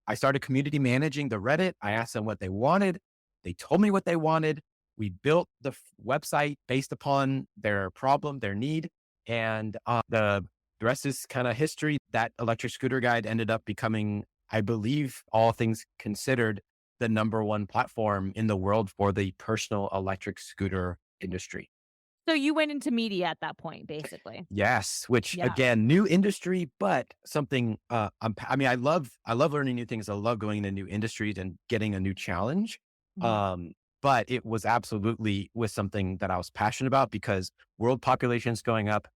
I started community managing the Reddit. I asked them what they wanted. They told me what they wanted. We built the website based upon their problem, their need, and the rest is kind of history. That electric scooter guide ended up becoming, I believe, all things considered, the #1 platform in the world for the personal electric scooter industry. So you went into media at that point, basically. Yes, which Yeah. again, new industry, but something. I mean, I love learning new things. I love going into new industries and getting a new challenge. Mhm. Um, but it was absolutely with something that I was passionate about because world population is going up.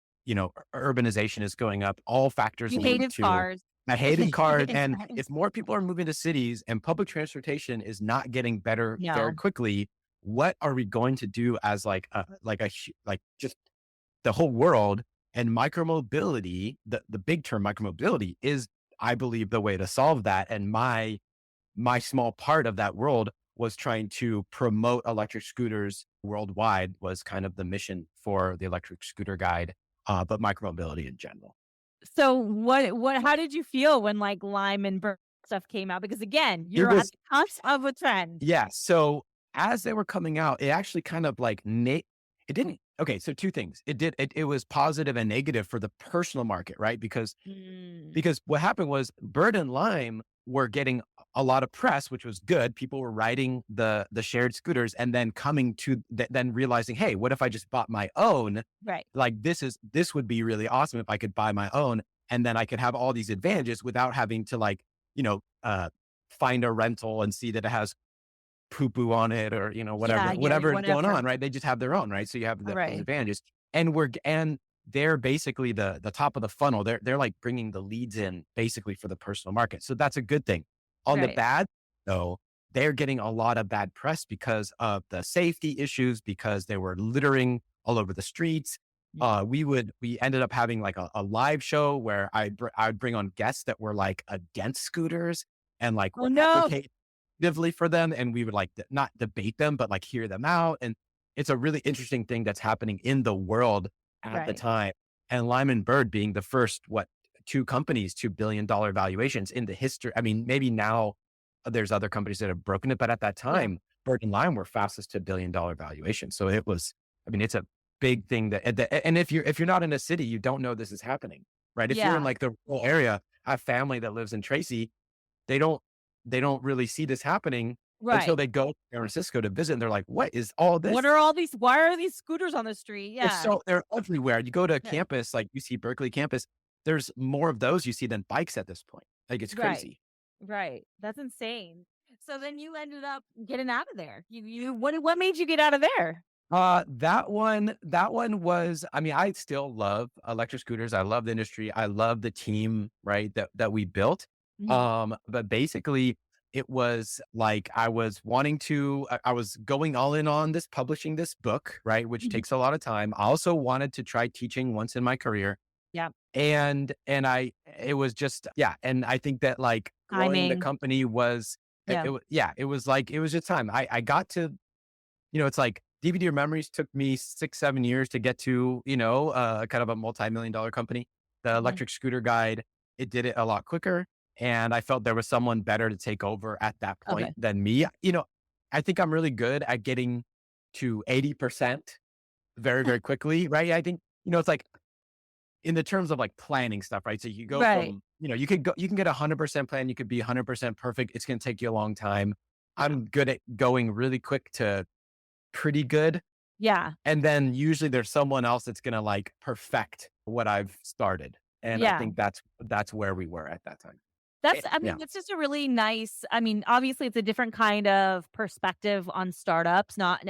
Urbanization is going up. All factors You lead hated to. cars. I hated cars, and if more people are moving to cities and public transportation is not getting better very No. quickly, what are we going to do as like just the whole world? And micromobility, the big term micromobility is, I believe, the way to solve that. And my small part of that world was trying to promote electric scooters worldwide was kind of the mission for the electric scooter guide, but micromobility in general. So how did you feel when, like, Lime and Burn stuff came out? Because again, It you're at was the cusp of a trend. Yeah. So as they were coming out, it actually kind of like it didn't. Okay. So two things. It was positive and negative for the personal market, right? Mm, Because what happened was Bird and Lime were getting a lot of press, which was good. People were riding the shared scooters and then coming to then realizing, hey, what if I just bought my own? right. Like this would be really awesome if I could buy my own, and then I could have all these advantages without having to you know, uh, find a rental and see that it has poo poo on it or, Yeah, yeah, whatever is going whatever. on, right? They just have their own, right? So you have those Right. advantages. And they're basically the top of the funnel. They're like bringing the leads in basically for the personal market. So that's a good thing. On the Right. bad though, they're getting a lot of bad press because of the safety issues, because they were littering all over the streets. Mm. We ended up having like a live show where I'd bring on guests that were like against scooters and like Oh, would no. advocate negatively for them, and we would like not debate them, but like hear them out. And it's a really interesting thing that's happening in the world at the Right. time. And Lyman Bird being the first, two companies, $2 billion valuations in the history. I mean, maybe now there's other companies that have broken it, but at that Yeah. time, Bird and Lime were fastest to $1 billion valuation. So it was, I mean, it's a big thing and if you're not in a city, you don't know this is happening, right? If you're in Yeah. like the rural area, I have family that lives in Tracy, they don't they don't really see this happening until Right. they go to San Francisco to visit, and they're like, "What is all this?" Why are these scooters on the street? Yeah. They're everywhere. You go to Yeah. campus, like UC Berkeley campus, there's more of those you see than bikes at this point. Like, it's Right. crazy. Right. That's insane. So then you ended up getting out of there. What made you get out of there? That one was, I mean, I still love electric scooters. I love the industry. I love the team, right? That we built. Mhm. But basically it was like, I was going all in on publishing this book, right? Which Mhm. takes a lot of time. I also wanted to try teaching once in my career. Yeah. It was just, yeah. And I think that like growing the Timing. company was, Yeah. yeah, it was like, it was just time. I got to, it's like DVD or Memories took me 6, 7 years to get to, kind of a multi-million-dollar company. The Mhm. Electric Scooter Guide, it did it a lot quicker. And I felt there was someone better to take over at that point Okay. than me. I think I'm really good at getting to 80% very, very quickly, right? I think, it's like in the terms of like planning stuff, right? So you go Right. from, you can get 100% plan. You could be 100% perfect. It's going to take you a long time. Yeah. I'm good at going really quick to pretty good. Yeah. And then usually there's someone else that's gonna like perfect what I've started. And I Yeah. think that's where we were at that time. I Yeah. mean, that's just a really nice, I mean, obviously it's a different kind of perspective on startups. Not,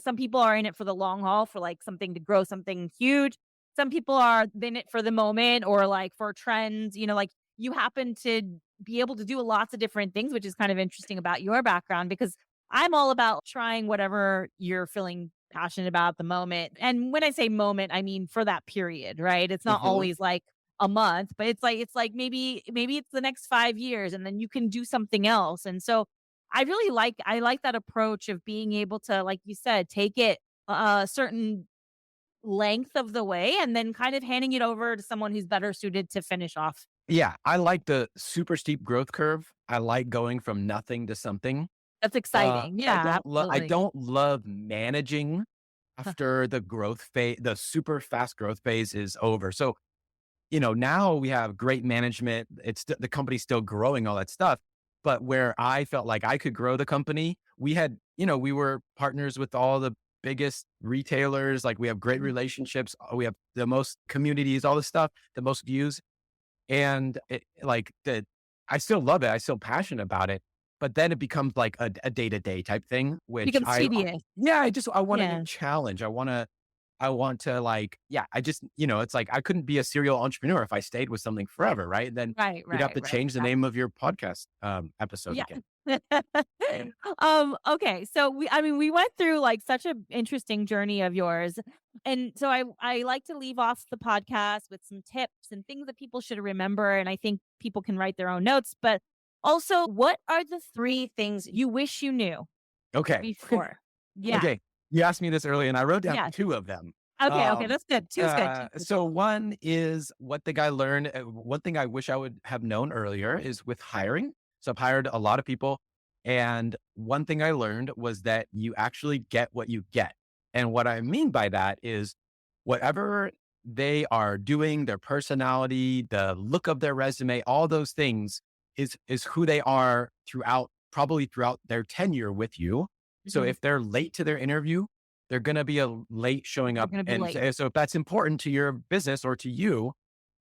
some people are in it for the long haul, for like something to grow something huge. Some people are in it for the moment or like for trends, like you happen to be able to do lots of different things, which is kind of interesting about your background because I'm all about trying whatever you're feeling passionate about at the moment. And when I say moment, I mean for that period, right? It's not Mhm. always like a month, but it's like maybe it's the next 5 years and then you can do something else. And so I like that approach of being able to, like you said, take it a certain length of the way and then kind of handing it over to someone who's better suited to finish off. Yeah. I like the super steep growth curve. I like going from nothing to something. That's exciting. Yeah, I absolutely. don't love managing after the super fast growth phase is over. So, now we have great management. The company's still growing, all that stuff. But where I felt like I could grow the company, we were partners with all the biggest retailers. Like we have great Mhm. relationships. We have the most communities, all this stuff, the most views. And I still love it. I still passionate about it. But then it becomes like a day to day type thing, which Becomes tedious. yeah, I want a new Yeah. challenge. I want to like, yeah, it's like I couldn't be a serial entrepreneur if I stayed with something forever, right? Then Right, you'd have right, to right. change the name of your podcast episode Yeah. again. Okay. So we went through like such an interesting journey of yours. And so I like to leave off the podcast with some tips and things that people should remember. And I think people can write their own notes. But also, what are the 3 things you wish you knew Okay. before? Yeah. Okay. You asked me this earlier and I wrote down Yeah. two of them. Okay. Okay. Um, That's good. Two is good. Two is so one is what thing I learned. One thing I wish I would have known earlier is with hiring. So I've hired a lot of people. And one thing I learned was that you actually get what you get. And what I mean by that is whatever they are doing, their personality, the look of their resume, all those things is who they are probably throughout their tenure with you. So Mhm. if they're late to their interview, they're going to be late showing They're up. going to be And late. so if that's important to your business or to you,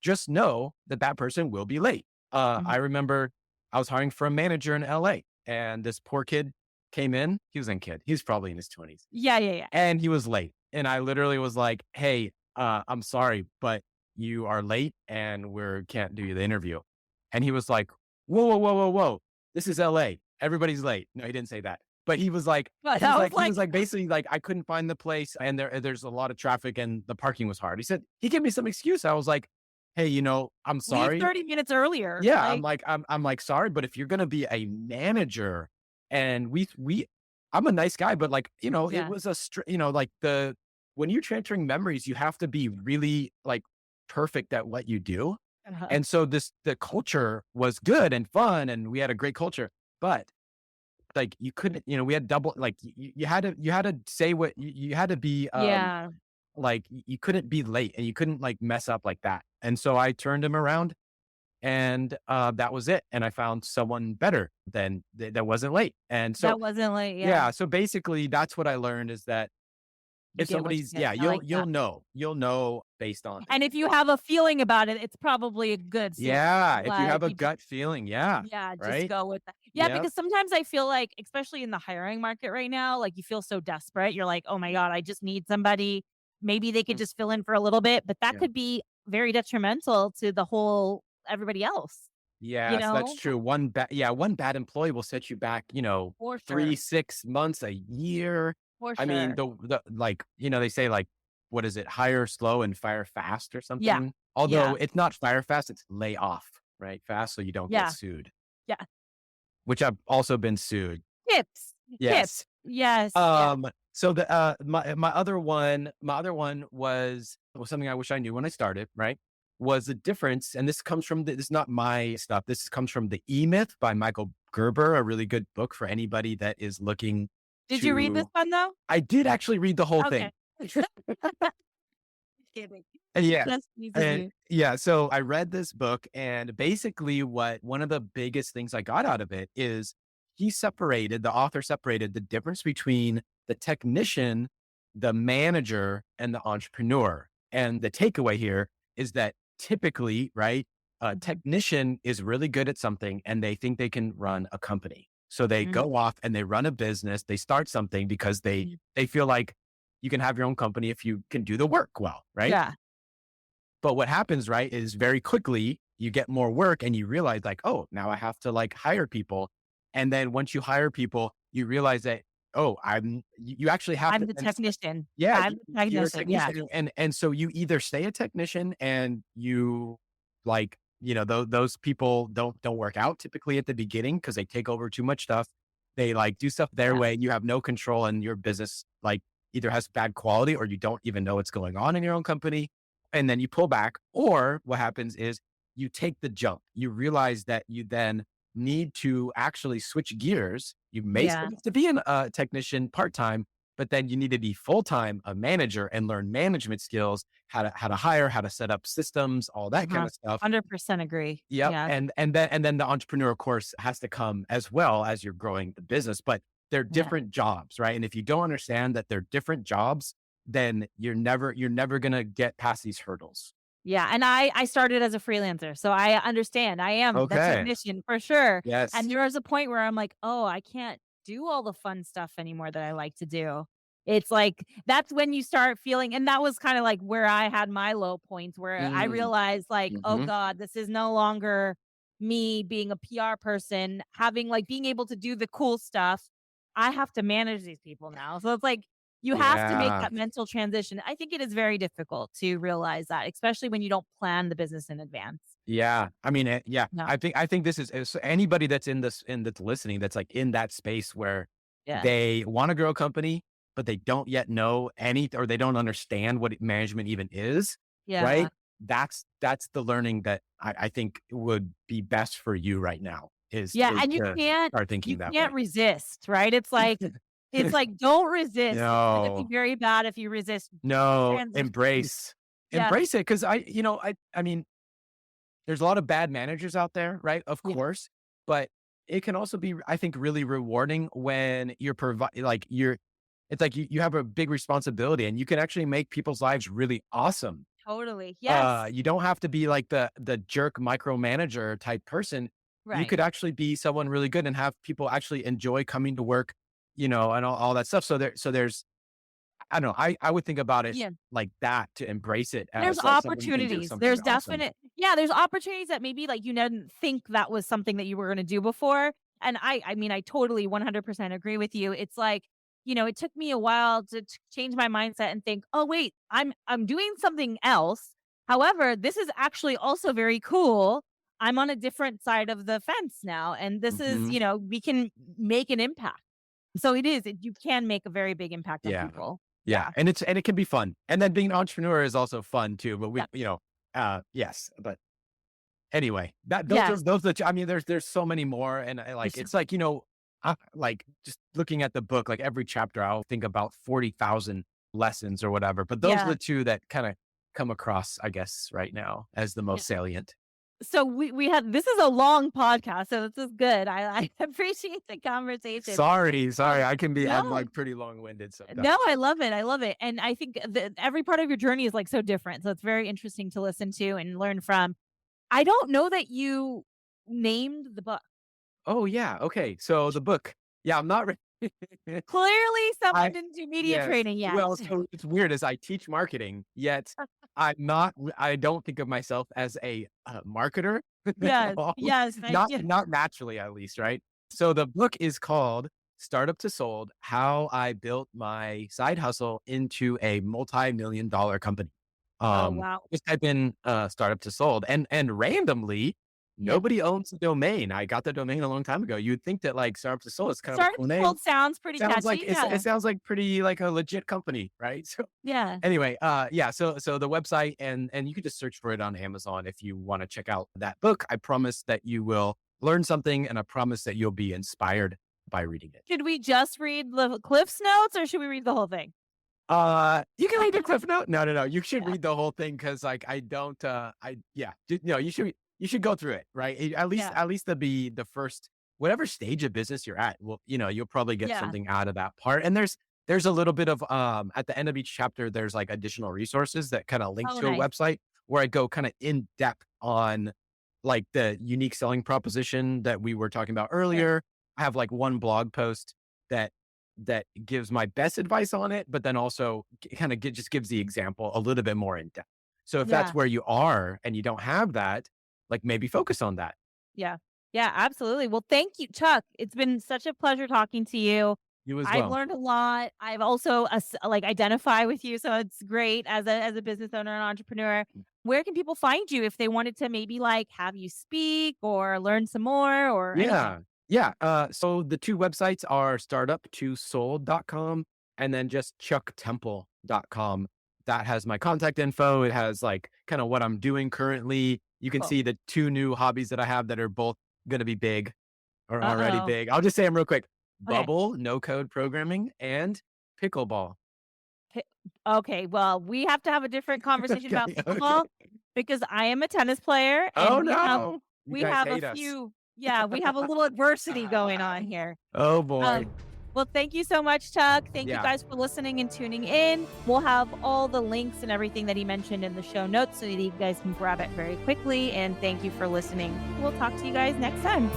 just know that that person will be late. I Mhm. remember I was hiring for a manager in LA and this poor kid came in. He was a kid. He was probably in his 20s Yeah. Yeah. Yeah. and he was late. And I literally was like, hey, I'm sorry, but you are late and we can't do the interview. And he was like, whoa, whoa, whoa, whoa, whoa. This is LA. Everybody's late. No, he didn't say that. But he was like, But I was he like, was like basically like I couldn't find the place and there's a lot of traffic and the parking was hard. He gave me some excuse. I was like, hey, I'm leave sorry. 30 minutes earlier. Yeah, Like, I'm like, sorry, but if you're gonna be a manager and I'm a nice guy, but like, it yeah. was like when you're transferring memories, you have to be really like perfect at what you do. Uh-huh. And so the culture was good and fun and we had a great culture, but like you couldn't, we had double, like you had to say what you had to be, Yeah. like you couldn't be late and you couldn't like mess up like that. And so I turned him around and that was it. And I found someone better that wasn't late. And so, That wasn't like, yeah. yeah. So basically, that's what I learned is that You If get what you somebody's, get. yeah, I like that. you'll know based on, And if you have a feeling about it, it's probably a good feeling. yeah, if you Like have a you just gut feeling, yeah, yeah, just right? go with that. Yeah, Yep. because sometimes I feel like, especially in the hiring market right now, like you feel so desperate. You're like, oh my God, I just need somebody. Maybe they could Mm, just fill in for a little bit, but that yeah. could be very detrimental to the whole everybody else, you Yes, that's know? true. One bad employee will set you back, For 3, sure. 6 months, a year. For I mean, sure. the like, they say like, what is it? Hire slow and fire fast or Yeah. something. Although Yeah. it's not fire fast, it's lay off, right? Fast so you don't get Yeah. sued, Yeah. which I've also been sued. Tips. Tips. Yes. Yes. Yeah. So my other one was something I wish I knew when I started, right? Was the difference, and this comes from this is not my stuff. This comes from The E-Myth by Michael Gerber, a really good book for anybody that is looking Did you read this to. one though? I did actually read the whole Okay. thing. Kidding. Yeah. That's nice of And you. yeah, so I read this book, and basically what one of the biggest things I got out of it is the author separated the difference between the technician, the manager, and the entrepreneur. And the takeaway here is that typically, right, a Mhm. technician is really good at something and they think they can run a company. So they Mhm. go off and they run a business, they start something because they Mhm. they feel like you can have your own company if you can do the work well, right? Yeah. But what happens, right, is very quickly you get more work and you realize like, oh, now I have to like hire people. And then once you hire people, you realize that, oh, you actually have I'm to, the and technician. yeah, I'm the you're a technician. Yeah. technician. And so you either stay a technician and you like, those people don't work out typically at the beginning because they take over too much stuff. They like do stuff their Yeah. way. You have no control and your business like either has bad quality or you don't even know what's going on in your own company. And then you pull back. Or what happens is you take the jump. You realize that you then need to actually switch gears. You may still Yeah. have to be a technician part-time, but then you need to be full-time a manager and learn management skills, how to hire, how to set up systems, all that kind Uh-huh. of stuff. 100% agree. Yep. Yeah. And then the entrepreneur, of course, has to come as well as you're growing the business, but they're Yeah. different jobs, right? And if you don't understand that they're different jobs, then you're never gonna get past these hurdles. Yeah, and I started as a freelancer, so I understand. I am the Okay. technician for sure. And Yes. there was a point where I'm like, "Oh, I can't do all the fun stuff anymore that I like to do." It's like that's when you start feeling, and that was kind of like where I had my low points where I Mm, realized like, "Oh mhm. God, this is no longer me being a PR person, having like being able to do the cool stuff. I have to manage these people now." So it's like you have to make Yeah. that mental transition. I think it is very difficult to realize that, especially when you don't plan the business in advance. Yeah. I mean, yeah. No. I think this is anybody that's that's listening that's like in that space where Yeah. they want to grow a company, but they don't yet know or they don't understand what management even is, Yeah. right? That's the learning that I think would be best for you right now Yeah, is and to start you thinking that can't way. resist, right? It's like don't resist. It's gonna be No, very bad if you resist no, transition. embrace Yes. it. Cause I mean, there's a lot of bad managers out there, right? Of Yeah, course, but it can also be, I think, really rewarding when it's like you have a big responsibility and you can actually make people's lives really awesome. totally. Yes. You don't have to be like the jerk micromanager type person. You Right. could actually be someone really good and have people actually enjoy coming to work, and all that stuff. So there's, I don't know, I would think about it Yeah. like that to embrace it There's as like someone who can do opportunities. something There's awesome. definite yeah, there's opportunities that maybe, like, you didn't think that was something that you were gonna do before, and I mean, I totally 100% agree with you. It's like, it took me a while to change my mindset and think, "Oh, wait, I'm doing something else. However, this is actually also very cool. I'm on a different side of the fence now, and this is, Hmm. we can make an impact." So you can make a very big impact on Yeah. people. Yeah, Yeah. and it can be fun. And then being an entrepreneur is also fun too, but Yeah. yes, but anyway, that Yes. those are I mean, there's so many more and I like There's it's like, like just looking at the book, like every chapter I'll think about 40,000 lessons or whatever, but those are yeah. the two that kind of come across, I guess, right now as the Yeah. most salient. So we had this is a long podcast, so this is good. I appreciate the conversation. Sorry. I'm No, like pretty long-winded sometimes. no, I love it. I love it. And I think that every part of your journey is like so different. So it's very interesting to listen to and learn from. I don't know that you named the book. Oh yeah. Okay. So the book. Yeah, I'm not. Clearly, someone I didn't do media Yes. training yet. Well, so it's weird as I teach marketing, yet I don't think of myself as a marketer at Yes, all. yes, thank you. Not naturally, at least, right? So the book is called Startup to Sold: How I Built My Side Hustle into a Multi-Million-Dollar Company. Oh, wow. Just type in Startup to Sold, and randomly, Yeah. nobody owns the domain. I got the domain a long time ago. You'd think that like Startup to Sold is kind of a Startup cool to name. Sold sounds pretty Sounds like catchy. Yeah. it sounds like pretty like a legit company, right? So Yeah. anyway, yeah, so the website, and you can just search for it on Amazon if you want to check out that book. I promise that you will learn something, and I promise that you'll be inspired by reading it. Should we just read the Cliff's notes or should we read the whole thing? You can read the cliff note. No. You should Yeah. read the whole thing because like I don't yeah, no, you should go through it, right? Yeah. At least the first whatever stage of business you're at. Well, you'll probably get Yeah. something out of that part. And there's a little bit of at the end of each chapter, there's like additional resources that kind of link Oh, to a nice. website where I go kind of in depth on like the unique selling proposition that we were talking about Yeah. earlier. I have like one blog post that gives my best advice on it, but then also kind of just gives the example a little bit more in depth. So if that's Yeah. where you are and you don't have that, like maybe focus on that. Yeah. Yeah, absolutely. Well, thank you, Chuck. It's been such a pleasure talking to you. You as I've well. learned a lot. I've also like identify with you, so it's great as a business owner and entrepreneur. Where can people find you if they wanted to maybe like have you speak or learn some more or anything? Yeah. Yeah. So the two websites are startup2sold.com and then just chucktemple.com. That has my contact info. It has like kind of what I'm doing currently. You can Cool. see the two new hobbies that I have that are both going to be big or already Uh-oh. big. I'll just say them real quick. Okay. Bubble, no code programming, and pickleball. Pi- Okay. Well, we have to have a different conversation about Okay, pickleball okay. because I am a tennis player Oh and no. You we guys have a hate us. few yeah, we have a little adversity going on here. Oh boy. Um, well, thank you so much, Chuck. Thank you Yeah. guys for listening and tuning in. We'll have all the links and everything that he mentioned in the show notes so that you guys can grab it very quickly. And thank you for listening. We'll talk to you guys next time.